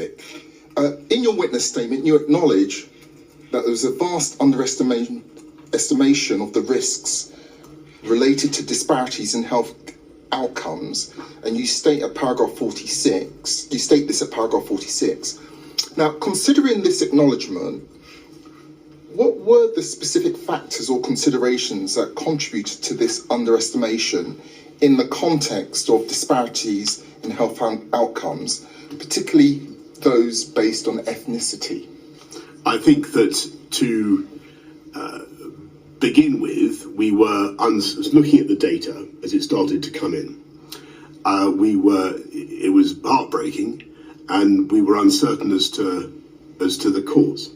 topic. In your witness statement, you acknowledge that there was a vast underestimation of the risks related to disparities in health outcomes, and you state at paragraph 46, you state this at paragraph 46. Now, considering this acknowledgement, what were the specific factors or considerations that contributed to this underestimation in the context of disparities in health outcomes, particularly those based on ethnicity? I think that to begin with, we were looking at the data as it started to come in. It was heartbreaking, and we were uncertain as to the cause.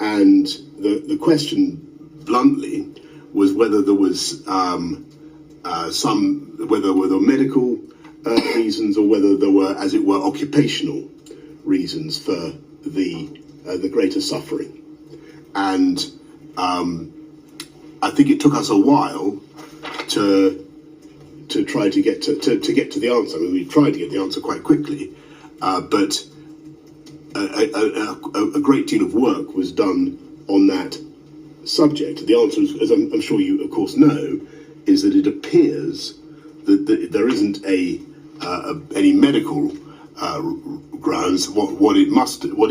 And the question, bluntly, was whether there was whether there were medical reasons, or whether there were, as it were, occupational reasons for the greater suffering. And I think it took us a while to try to get to the answer. I mean, we tried to get the answer quite quickly, but a great deal of work was done on that subject. The answer, as I'm sure you of course know, is that it appears that there isn't any medical grounds. What it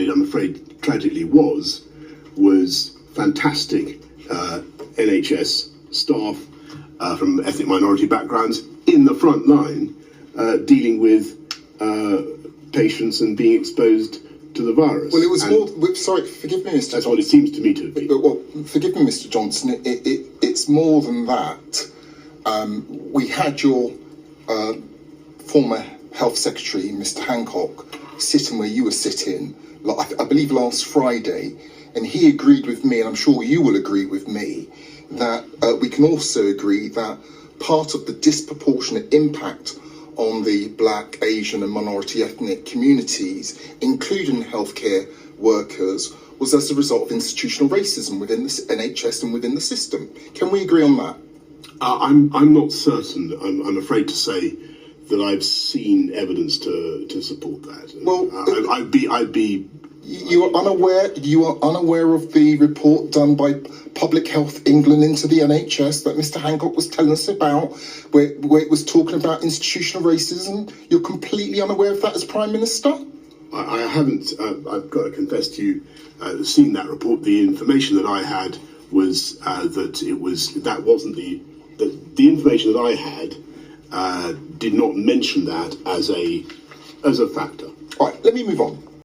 I'm afraid tragically was fantastic NHS staff from ethnic minority backgrounds in the front line dealing with patients and being exposed to the virus. Well, it was more. Sorry, forgive me, Mr. That's Johnson. what it seems to me to be. Well, forgive me, Mr. Johnson. It's more than that. We had your former Health Secretary, Mr. Hancock, sitting where you were sitting, I believe last Friday, and he agreed with me, and I'm sure you will agree with me, that we can also agree that part of the disproportionate impact on the Black, Asian and minority ethnic communities, including healthcare workers, was as a result of institutional racism within the NHS and within the system. Can we agree on that? I'm not certain. I'm afraid to say that I've seen evidence to support that. Well, I'd be. You are unaware of the report done by Public Health England into the NHS that Mr. Hancock was telling us about, where it was talking about institutional racism. You're completely unaware of that as Prime Minister? I haven't. I've got to confess to you, seen that report. The information that I had was that wasn't the information that I had did not mention that as a factor. All right, let me move on.